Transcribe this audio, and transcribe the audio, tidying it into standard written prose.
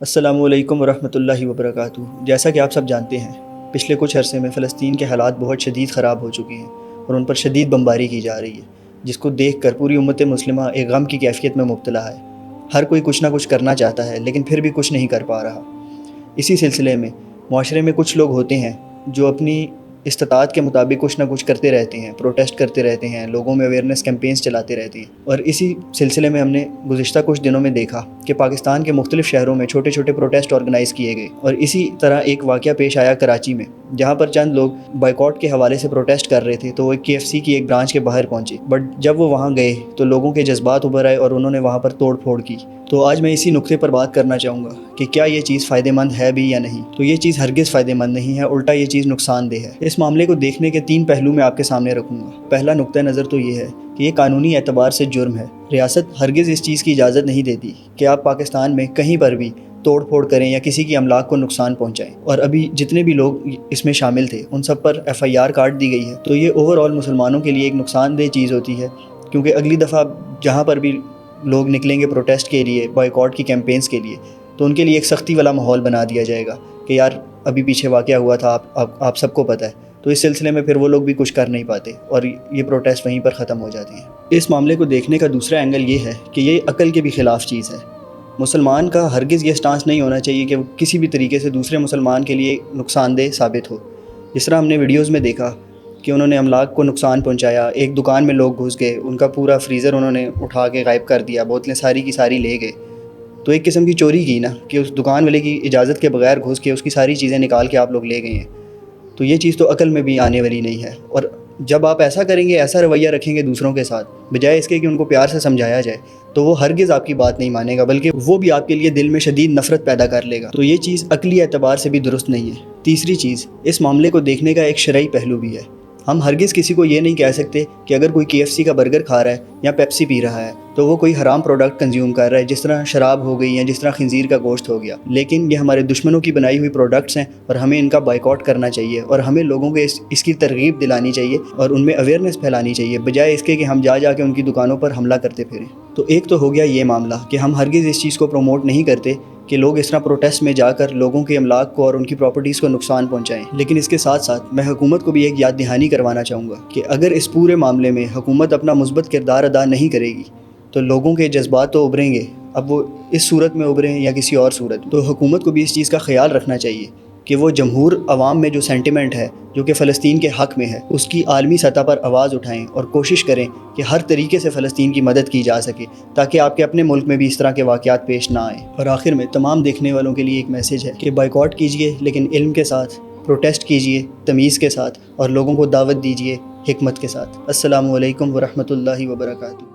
السلام علیکم ورحمۃ اللہ وبرکاتہ۔ جیسا کہ آپ سب جانتے ہیں، پچھلے کچھ عرصے میں فلسطین کے حالات بہت شدید خراب ہو چکے ہیں اور ان پر شدید بمباری کی جا رہی ہے، جس کو دیکھ کر پوری امت مسلمہ ایک غم کی کیفیت میں مبتلا ہے۔ ہر کوئی کچھ نہ کچھ کرنا چاہتا ہے لیکن پھر بھی کچھ نہیں کر پا رہا۔ اسی سلسلے میں معاشرے میں کچھ لوگ ہوتے ہیں جو اپنی استطاعت کے مطابق کچھ نہ کچھ کرتے رہتے ہیں، پروٹیسٹ کرتے رہتے ہیں، لوگوں میں اویئرنیس کیمپینز چلاتے رہتے ہیں۔ اور اسی سلسلے میں ہم نے گزشتہ کچھ دنوں میں دیکھا کہ پاکستان کے مختلف شہروں میں چھوٹے چھوٹے پروٹیسٹ آرگنائز کیے گئے، اور اسی طرح ایک واقعہ پیش آیا کراچی میں، جہاں پر چند لوگ بائیکاٹ کے حوالے سے پروٹیسٹ کر رہے تھے تو وہ KFC کی ایک برانچ کے باہر پہنچے، بٹ جب وہ وہاں گئے تو لوگوں کے جذبات ابھر آئے اور انہوں نے وہاں پر توڑ پھوڑ کی۔ تو آج میں اسی نقطے پر بات کرنا چاہوں گا کہ کیا یہ چیز فائدہ مند ہے بھی یا نہیں۔ تو یہ چیز ہرگز فائدہ مند نہیں ہے، الٹا یہ چیز نقصان دہ ہے۔ اس معاملے کو دیکھنے کے 3 پہلو میں آپ کے سامنے رکھوں گا۔ پہلا نقطہ نظر تو یہ ہے کہ یہ قانونی اعتبار سے جرم ہے۔ ریاست ہرگز اس چیز کی اجازت نہیں دیتی کہ آپ پاکستان میں کہیں پر بھی توڑ پھوڑ کریں یا کسی کی املاک کو نقصان پہنچائیں، اور ابھی جتنے بھی لوگ اس میں شامل تھے ان سب پر FIR کاٹ دی گئی ہے۔ تو یہ اوور آل مسلمانوں کے لیے ایک نقصان دہ چیز ہوتی ہے، کیونکہ اگلی دفعہ جہاں پر بھی لوگ نکلیں گے پروٹیسٹ کے لیے، بائیکاٹ کی کیمپینز کے لیے، تو ان کے لیے ایک سختی والا ماحول بنا دیا جائے گا کہ یار ابھی پیچھے واقعہ ہوا تھا، آپ سب کو پتہ ہے۔ تو اس سلسلے میں پھر وہ لوگ بھی کچھ کر نہیں پاتے اور یہ پروٹیسٹ وہیں پر ختم ہو جاتے ہیں۔ اس معاملے کو دیکھنے کا دوسرا اینگل یہ ہے کہ یہ عقل کے بھی خلاف چیز ہے۔ مسلمان کا ہرگز یہ سٹانس نہیں ہونا چاہیے کہ وہ کسی بھی طریقے سے دوسرے مسلمان کے لیے نقصان دہ ثابت ہو۔ جس طرح ہم نے ویڈیوز میں دیکھا کہ انہوں نے املاک کو نقصان پہنچایا، ایک دکان میں لوگ گھس گئے، ان کا پورا فریزر انہوں نے اٹھا کے غائب کر دیا، بوتلیں ساری کی ساری لے گئے۔ تو ایک قسم کی چوری کی نا، کہ اس دکان والے کی اجازت کے بغیر گھس کے اس کی ساری چیزیں نکال کے آپ لوگ لے گئے ہیں۔ تو یہ چیز تو عقل میں بھی آنے والی نہیں ہے۔ اور جب آپ ایسا کریں گے، ایسا رویہ رکھیں گے دوسروں کے ساتھ، بجائے اس کے کہ ان کو پیار سے سمجھایا جائے، تو وہ ہرگز آپ کی بات نہیں مانے گا، بلکہ وہ بھی آپ کے لیے دل میں شدید نفرت پیدا کر لے گا۔ تو یہ چیز عقلی اعتبار سے بھی درست نہیں ہے۔ تیسری چیز، اس معاملے کو دیکھنے کا ایک شرعی پہلو بھی ہے۔ ہم ہرگز کسی کو یہ نہیں کہہ سکتے کہ اگر کوئی KFC کا برگر کھا رہا ہے یا پیپسی پی رہا ہے تو وہ کوئی حرام پروڈکٹ کنزیوم کر رہا ہے، جس طرح شراب ہو گئی یا جس طرح خنزیر کا گوشت ہو گیا۔ لیکن یہ ہمارے دشمنوں کی بنائی ہوئی پروڈکٹس ہیں اور ہمیں ان کا بائیکاٹ کرنا چاہیے، اور ہمیں لوگوں کو اس کی ترغیب دلانی چاہیے اور ان میں اویئرنیس پھیلانی چاہیے، بجائے اس کے کہ ہم جا کے ان کی دکانوں پر حملہ کرتے پھریں۔ تو ایک تو ہو گیا یہ معاملہ کہ ہم ہرگز اس چیز کو پروموٹ نہیں کرتے کہ لوگ اس طرح پروٹیسٹ میں جا کر لوگوں کے املاک کو اور ان کی پراپرٹیز کو نقصان پہنچائیں۔ لیکن اس کے ساتھ ساتھ میں حکومت کو بھی ایک یاد دہانی کروانا چاہوں گا کہ اگر اس پورے معاملے میں حکومت اپنا مثبت کردار ادا نہیں کرے گی تو لوگوں کے جذبات تو ابھریں گے، اب وہ اس صورت میں ابھریں یا کسی اور صورت۔ تو حکومت کو بھی اس چیز کا خیال رکھنا چاہیے کہ وہ جمہور عوام میں جو سینٹیمنٹ ہے جو کہ فلسطین کے حق میں ہے، اس کی عالمی سطح پر آواز اٹھائیں اور کوشش کریں کہ ہر طریقے سے فلسطین کی مدد کی جا سکے، تاکہ آپ کے اپنے ملک میں بھی اس طرح کے واقعات پیش نہ آئیں۔ اور آخر میں تمام دیکھنے والوں کے لیے ایک میسیج ہے کہ بائیکاٹ کیجئے لیکن علم کے ساتھ، پروٹیسٹ کیجئے تمیز کے ساتھ، اور لوگوں کو دعوت دیجئے حکمت کے ساتھ۔ السلام علیکم ورحمۃ اللہ وبرکاتہ۔